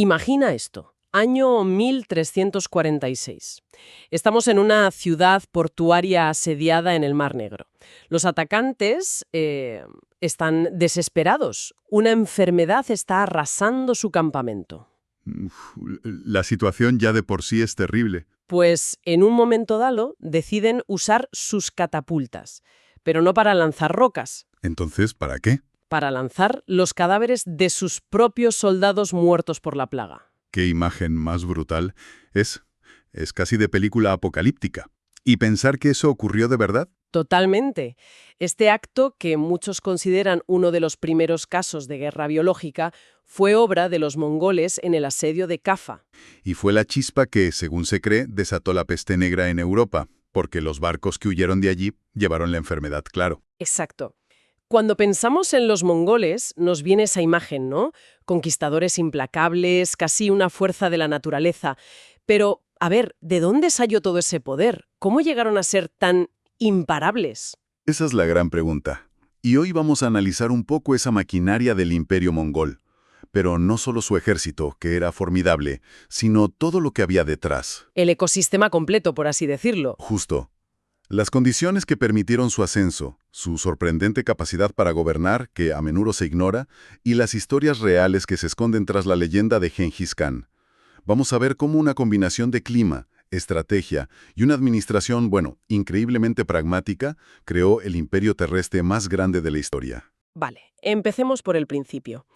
Imagina esto, año 1346. Estamos en una ciudad portuaria asediada en el Mar Negro. Los atacantes están desesperados. Una enfermedad está arrasando su campamento. Uf, la situación ya de por sí es terrible. Pues en un momento dado deciden usar sus catapultas, pero no para lanzar rocas, Entonces, ¿para qué? para lanzar los cadáveres de sus propios soldados muertos por la plaga. ¿Qué imagen más brutal? Es casi de película apocalíptica. ¿Y pensar que eso ocurrió de verdad? Totalmente. Este acto, que muchos consideran uno de los primeros casos de guerra biológica, fue obra de los mongoles en el asedio de Cafa. Y fue la chispa que, según se cree, desató la peste negra en Europa, porque los barcos que huyeron de allí llevaron la enfermedad, claro. Exacto. Cuando pensamos en los mongoles, nos viene esa imagen, ¿no? Conquistadores implacables, casi una fuerza de la naturaleza. Pero, a ver, ¿de dónde salió todo ese poder? ¿Cómo llegaron a ser tan imparables? Esa es la gran pregunta. Y hoy vamos a analizar un poco esa maquinaria del imperio mongol. Pero no solo su ejército, que era formidable, sino todo lo que había detrás. El ecosistema completo, por así decirlo. Justo. Las condiciones que permitieron su ascenso, su sorprendente capacidad para gobernar, que a menudo se ignora, y las historias reales que se esconden tras la leyenda de Gengis Khan. Vamos a ver cómo una combinación de clima, estrategia y una administración, increíblemente pragmática, creó el imperio terrestre más grande de la historia. Vale, empecemos por el principio.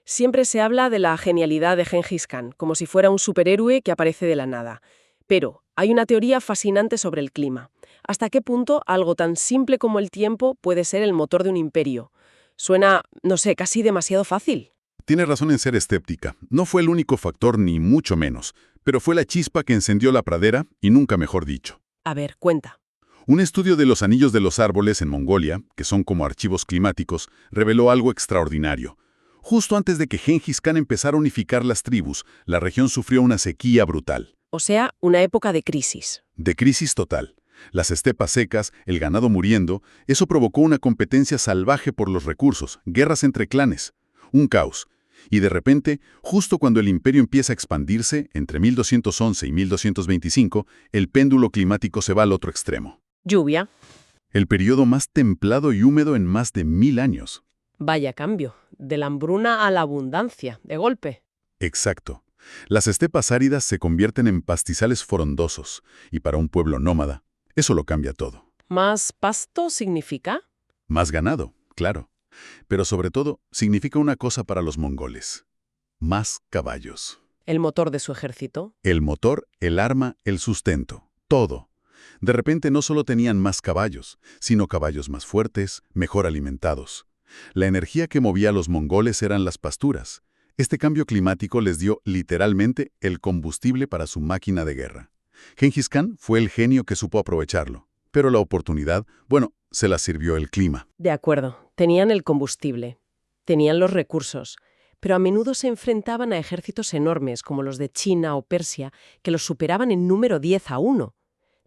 Siempre se habla de la genialidad de Gengis Khan, como si fuera un superhéroe que aparece de la nada. Pero hay una teoría fascinante sobre el clima. ¿Hasta qué punto algo tan simple como el tiempo puede ser el motor de un imperio? Suena, no sé, casi demasiado fácil. Tiene razón en ser escéptica. No fue el único factor, ni mucho menos, pero fue la chispa que encendió la pradera, y nunca mejor dicho. A ver, cuenta. Un estudio de los anillos de los árboles en Mongolia, que son como archivos climáticos, reveló algo extraordinario. Justo antes de que Gengis Khan empezara a unificar las tribus, la región sufrió una sequía brutal. O sea, una época de crisis. De crisis total. Las estepas secas, el ganado muriendo, eso provocó una competencia salvaje por los recursos, guerras entre clanes. Un caos. Y de repente, justo cuando el imperio empieza a expandirse, entre 1211 y 1225, el péndulo climático se va al otro extremo. Lluvia. El periodo más templado y húmedo en más de 1000 años. Vaya cambio. De la hambruna a la abundancia, de golpe. Exacto. Las estepas áridas se convierten en pastizales frondosos, y para un pueblo nómada, eso lo cambia todo. ¿Más pasto significa? Más ganado, claro. Pero sobre todo, significa una cosa para los mongoles. Más caballos. El motor de su ejército. El motor, el arma, el sustento. Todo. De repente no solo tenían más caballos, sino caballos más fuertes, mejor alimentados. La energía que movía a los mongoles eran las pasturas. Este cambio climático les dio, literalmente, el combustible para su máquina de guerra. Gengis Khan fue el genio que supo aprovecharlo. Pero la oportunidad, se la sirvió el clima. De acuerdo, tenían el combustible, tenían los recursos, pero a menudo se enfrentaban a ejércitos enormes como los de China o Persia, que los superaban en número 10-1.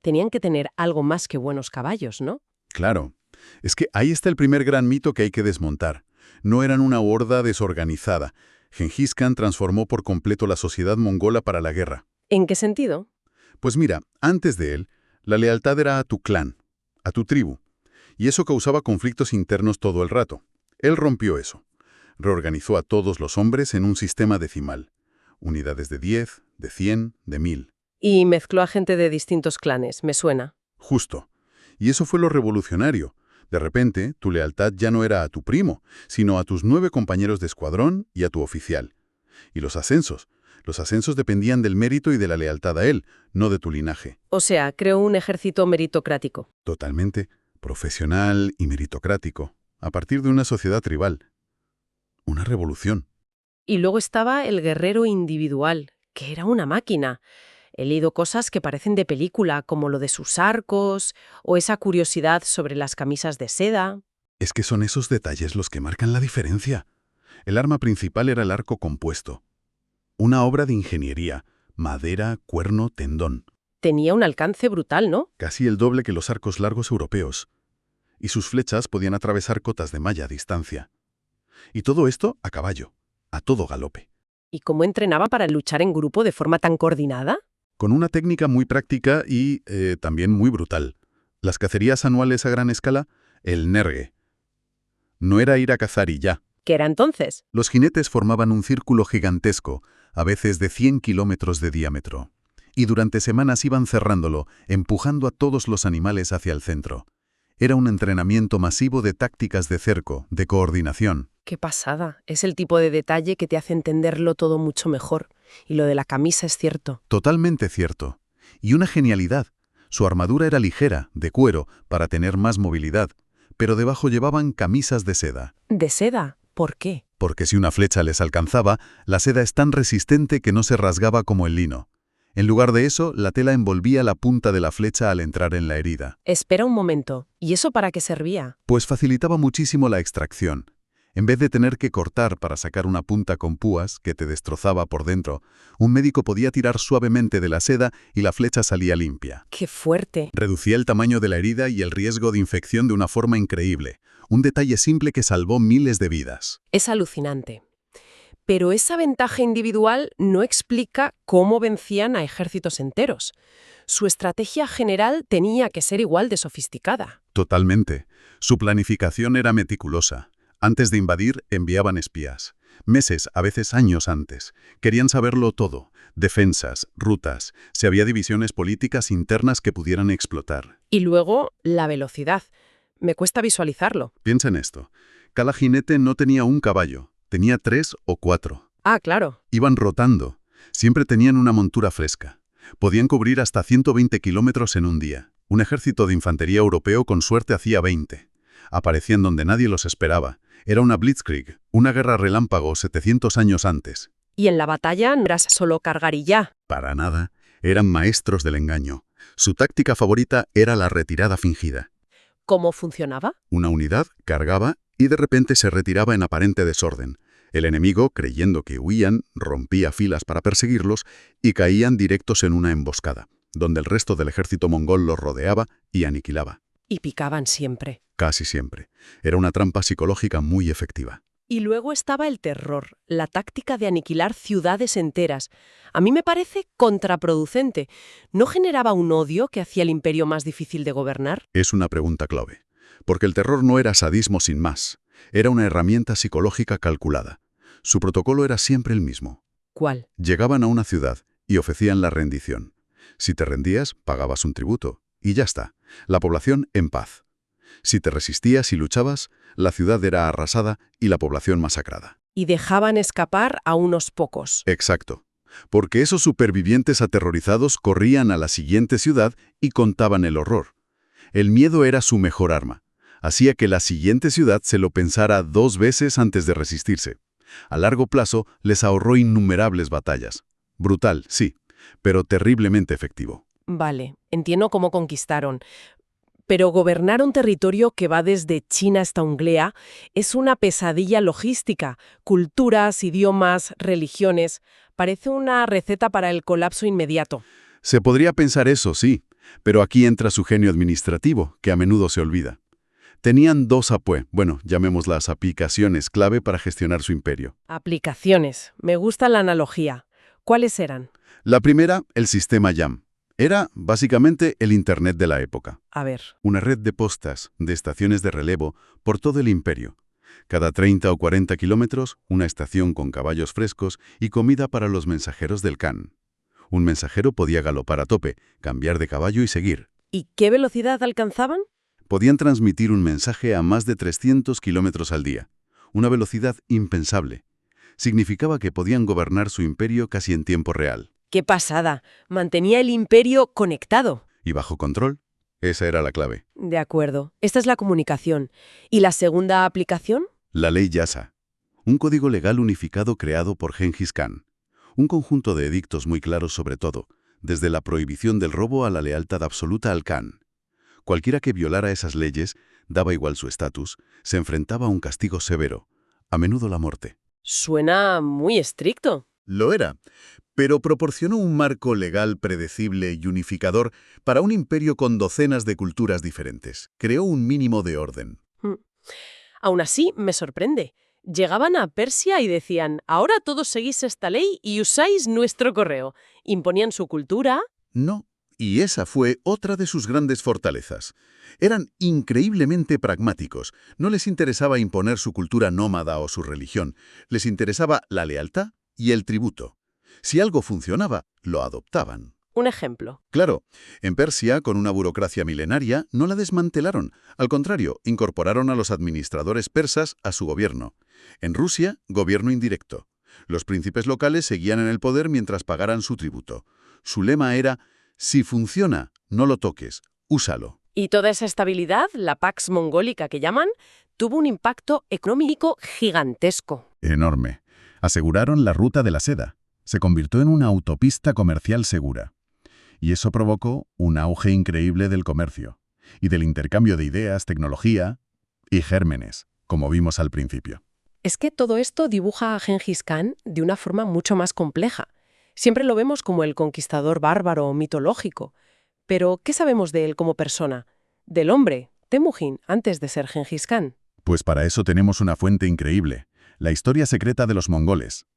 Tenían que tener algo más que buenos caballos, ¿no? Claro. Es que ahí está el primer gran mito que hay que desmontar. No eran una horda desorganizada. Gengis Khan transformó por completo la sociedad mongola para la guerra. ¿En qué sentido? Pues mira, antes de él, la lealtad era a tu clan, a tu tribu. Y eso causaba conflictos internos todo el rato. Él rompió eso. Reorganizó a todos los hombres en un sistema decimal. Unidades de 10, de 100, de 1000. Y mezcló a gente de distintos clanes, me suena. Justo. Y eso fue lo revolucionario. De repente, tu lealtad ya no era a tu primo, sino a tus 9 compañeros de escuadrón y a tu oficial. Y los ascensos. Los ascensos dependían del mérito y de la lealtad a él, no de tu linaje. O sea, creó un ejército meritocrático. Totalmente. Profesional y meritocrático. A partir de una sociedad tribal. Una revolución. Y luego estaba el guerrero individual, que era una máquina. He leído cosas que parecen de película, como lo de sus arcos, o esa curiosidad sobre las camisas de seda. Es que son esos detalles los que marcan la diferencia. El arma principal era el arco compuesto. Una obra de ingeniería, madera, cuerno, tendón. Tenía un alcance brutal, ¿no? Casi el doble que los arcos largos europeos. Y sus flechas podían atravesar cotas de malla a distancia. Y todo esto a caballo, a todo galope. ¿Y cómo entrenaba para luchar en grupo de forma tan coordinada? Con una técnica muy práctica y también muy brutal. Las cacerías anuales a gran escala, el nergue. No era ir a cazar y ya. ¿Qué era entonces? Los jinetes formaban un círculo gigantesco, a veces de 100 kilómetros de diámetro. Y durante semanas iban cerrándolo, empujando a todos los animales hacia el centro. Era un entrenamiento masivo de tácticas de cerco, de coordinación. ¡Qué pasada! Es el tipo de detalle que te hace entenderlo todo mucho mejor. Y lo de la camisa es cierto. Totalmente cierto. Y una genialidad. Su armadura era ligera, de cuero, para tener más movilidad, pero debajo llevaban camisas de seda. ¿De seda? ¿Por qué? Porque si una flecha les alcanzaba, la seda es tan resistente que no se rasgaba como el lino. En lugar de eso, la tela envolvía la punta de la flecha al entrar en la herida. Espera un momento. ¿Y eso para qué servía? Pues facilitaba muchísimo la extracción. En vez de tener que cortar para sacar una punta con púas que te destrozaba por dentro, un médico podía tirar suavemente de la seda y la flecha salía limpia. ¡Qué fuerte! Reducía el tamaño de la herida y el riesgo de infección de una forma increíble. Un detalle simple que salvó miles de vidas. Es alucinante. Pero esa ventaja individual no explica cómo vencían a ejércitos enteros. Su estrategia general tenía que ser igual de sofisticada. Totalmente. Su planificación era meticulosa. Antes de invadir, enviaban espías. Meses, a veces años antes. Querían saberlo todo. Defensas, rutas, si había divisiones políticas internas que pudieran explotar. Y luego, la velocidad. Me cuesta visualizarlo. Piensa en esto. Cada jinete no tenía un caballo, tenía 3 o 4. Ah, claro. Iban rotando. Siempre tenían una montura fresca. Podían cubrir hasta 120 kilómetros en un día. Un ejército de infantería europeo con suerte hacía 20. Aparecían donde nadie los esperaba. Era una blitzkrieg, una guerra relámpago 700 años antes. Y en la batalla no era solo cargar y ya. Para nada. Eran maestros del engaño. Su táctica favorita era la retirada fingida. ¿Cómo funcionaba? Una unidad cargaba y de repente se retiraba en aparente desorden. El enemigo, creyendo que huían, rompía filas para perseguirlos y caían directos en una emboscada, donde el resto del ejército mongol los rodeaba y aniquilaba. Y picaban siempre. Casi siempre. Era una trampa psicológica muy efectiva. Y luego estaba el terror, la táctica de aniquilar ciudades enteras. A mí me parece contraproducente. ¿No generaba un odio que hacía el imperio más difícil de gobernar? Es una pregunta clave. Porque el terror no era sadismo sin más. Era una herramienta psicológica calculada. Su protocolo era siempre el mismo. ¿Cuál? Llegaban a una ciudad y ofrecían la rendición. Si te rendías, pagabas un tributo. Y ya está. La población en paz. Si te resistías y luchabas, la ciudad era arrasada y la población masacrada. Y dejaban escapar a unos pocos. Exacto. Porque esos supervivientes aterrorizados corrían a la siguiente ciudad y contaban el horror. El miedo era su mejor arma. Hacía que la siguiente ciudad se lo pensara 2 veces antes de resistirse. A largo plazo les ahorró innumerables batallas. Brutal, sí, pero terriblemente efectivo. Vale, entiendo cómo conquistaron. Pero gobernar un territorio que va desde China hasta Hungría es una pesadilla logística. Culturas, idiomas, religiones. Parece una receta para el colapso inmediato. Se podría pensar eso, sí, pero aquí entra su genio administrativo, que a menudo se olvida. Tenían 2 llamémoslas aplicaciones clave para gestionar su imperio. Aplicaciones. Me gusta la analogía. ¿Cuáles eran? La primera, el sistema YAM. Era, básicamente, el Internet de la época. A ver. Una red de postas, de estaciones de relevo, por todo el imperio. Cada 30 o 40 kilómetros, una estación con caballos frescos y comida para los mensajeros del Khan. Un mensajero podía galopar a tope, cambiar de caballo y seguir. ¿Y qué velocidad alcanzaban? Podían transmitir un mensaje a más de 300 kilómetros al día. Una velocidad impensable. Significaba que podían gobernar su imperio casi en tiempo real. ¡Qué pasada! Mantenía el imperio conectado. ¿Y bajo control? Esa era la clave. De acuerdo. Esta es la comunicación. ¿Y la segunda aplicación? La ley Yasa. Un código legal unificado creado por Genghis Khan. Un conjunto de edictos muy claros sobre todo, desde la prohibición del robo a la lealtad absoluta al Khan. Cualquiera que violara esas leyes, daba igual su estatus, se enfrentaba a un castigo severo, a menudo la muerte. Suena muy estricto. Lo era, pero proporcionó un marco legal predecible y unificador para un imperio con docenas de culturas diferentes. Creó un mínimo de orden. Aún así, me sorprende. Llegaban a Persia y decían, ahora todos seguís esta ley y usáis nuestro correo. Imponían su cultura. No, y esa fue otra de sus grandes fortalezas. Eran increíblemente pragmáticos. No les interesaba imponer su cultura nómada o su religión. Les interesaba la lealtad y el tributo. Si algo funcionaba, lo adoptaban. Un ejemplo. Claro, en Persia, con una burocracia milenaria, no la desmantelaron. Al contrario, incorporaron a los administradores persas a su gobierno. En Rusia, gobierno indirecto. Los príncipes locales seguían en el poder mientras pagaran su tributo. Su lema era, si funciona, no lo toques, úsalo. Y toda esa estabilidad, la Pax Mongólica que llaman, tuvo un impacto económico gigantesco. Enorme. Aseguraron la ruta de la seda. Se convirtió en una autopista comercial segura. Y eso provocó un auge increíble del comercio y del intercambio de ideas, tecnología y gérmenes, como vimos al principio. Es que todo esto dibuja a Gengis Khan de una forma mucho más compleja. Siempre lo vemos como el conquistador bárbaro o mitológico. Pero, ¿qué sabemos de él como persona? Del hombre, Temujin, antes de ser Gengis Khan. Pues para eso tenemos una fuente increíble, la historia secreta de los mongoles.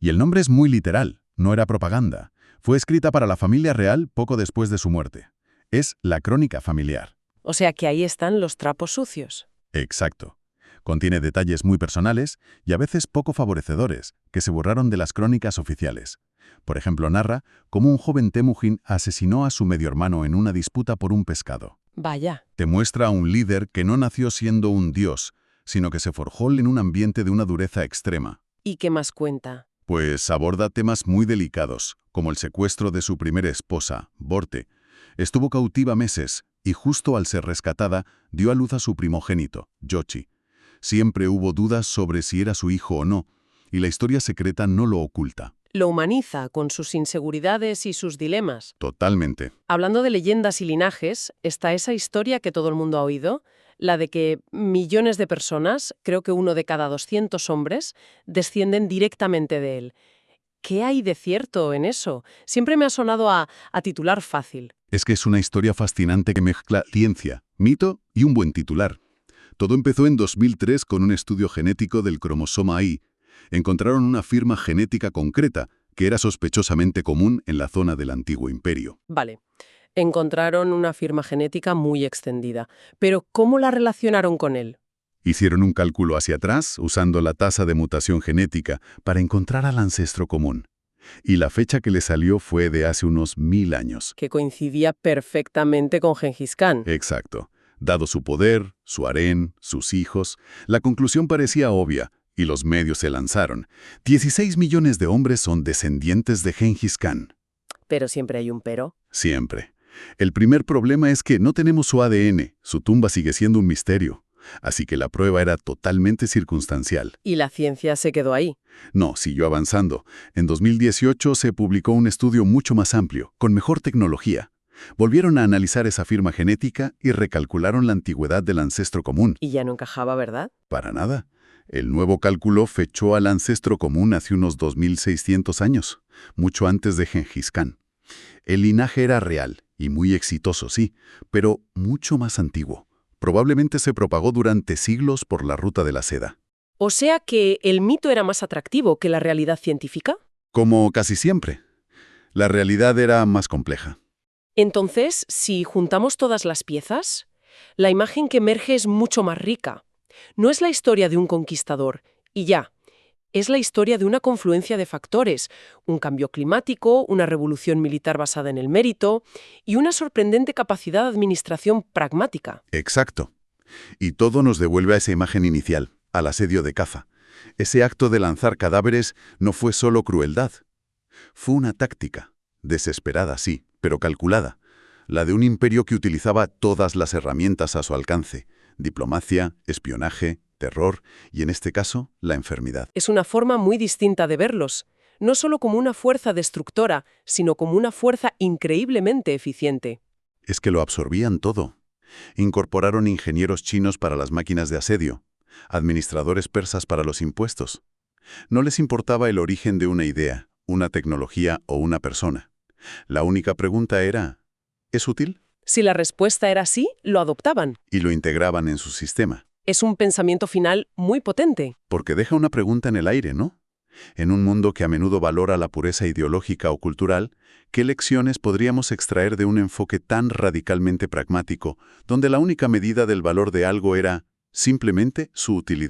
Y el nombre es muy literal, no era propaganda. Fue escrita para la familia real poco después de su muerte. Es la crónica familiar. O sea que ahí están los trapos sucios. Exacto. Contiene detalles muy personales y a veces poco favorecedores, que se borraron de las crónicas oficiales. Por ejemplo, narra cómo un joven Temujin asesinó a su medio hermano en una disputa por un pescado. Vaya. Te muestra a un líder que no nació siendo un dios, sino que se forjó en un ambiente de una dureza extrema. ¿Y qué más cuenta? Pues aborda temas muy delicados, como el secuestro de su primera esposa, Borte. Estuvo cautiva meses y justo al ser rescatada, dio a luz a su primogénito, Yochi. Siempre hubo dudas sobre si era su hijo o no, y la historia secreta no lo oculta. Lo humaniza con sus inseguridades y sus dilemas. Totalmente. Hablando de leyendas y linajes, está esa historia que todo el mundo ha oído, la de que millones de personas, creo que 1 de cada 200 hombres, descienden directamente de él. ¿Qué hay de cierto en eso? Siempre me ha sonado a titular fácil. Es que es una historia fascinante que mezcla ciencia, mito y un buen titular. Todo empezó en 2003 con un estudio genético del cromosoma Y. Encontraron una firma genética concreta que era sospechosamente común en la zona del antiguo imperio. Vale. Encontraron una firma genética muy extendida. Pero ¿cómo la relacionaron con él? Hicieron un cálculo hacia atrás usando la tasa de mutación genética para encontrar al ancestro común. Y la fecha que le salió fue de hace unos 1000 años. Que coincidía perfectamente con Gengis Khan. Exacto. Dado su poder, su harén, sus hijos, la conclusión parecía obvia, y los medios se lanzaron. 16 millones de hombres son descendientes de Gengis Khan. Pero siempre hay un pero. Siempre. El primer problema es que no tenemos su ADN, su tumba sigue siendo un misterio. Así que la prueba era totalmente circunstancial. Y la ciencia se quedó ahí. No, siguió avanzando. En 2018 se publicó un estudio mucho más amplio, con mejor tecnología. Volvieron a analizar esa firma genética y recalcularon la antigüedad del ancestro común. Y ya no encajaba, ¿verdad? Para nada. El nuevo cálculo fechó al ancestro común hace unos 2600 años, mucho antes de Gengis Khan. El linaje era real y muy exitoso, sí, pero mucho más antiguo. Probablemente se propagó durante siglos por la ruta de la seda. O sea que el mito era más atractivo que la realidad científica. Como casi siempre. La realidad era más compleja. Entonces, si juntamos todas las piezas, la imagen que emerge es mucho más rica. No es la historia de un conquistador, y ya. Es la historia de una confluencia de factores, un cambio climático, una revolución militar basada en el mérito y una sorprendente capacidad de administración pragmática. Exacto. Y todo nos devuelve a esa imagen inicial, al asedio de Caza. Ese acto de lanzar cadáveres no fue solo crueldad. Fue una táctica, desesperada sí, pero calculada. La de un imperio que utilizaba todas las herramientas a su alcance: diplomacia, espionaje, terror y, en este caso, la enfermedad. Es una forma muy distinta de verlos, no solo como una fuerza destructora, sino como una fuerza increíblemente eficiente. Es que lo absorbían todo. Incorporaron ingenieros chinos para las máquinas de asedio, administradores persas para los impuestos. No les importaba el origen de una idea, una tecnología o una persona. La única pregunta era, ¿es útil? Si la respuesta era sí, lo adoptaban. Y lo integraban en su sistema. Es un pensamiento final muy potente. Porque deja una pregunta en el aire, ¿no? En un mundo que a menudo valora la pureza ideológica o cultural, ¿qué lecciones podríamos extraer de un enfoque tan radicalmente pragmático, donde la única medida del valor de algo era simplemente su utilidad?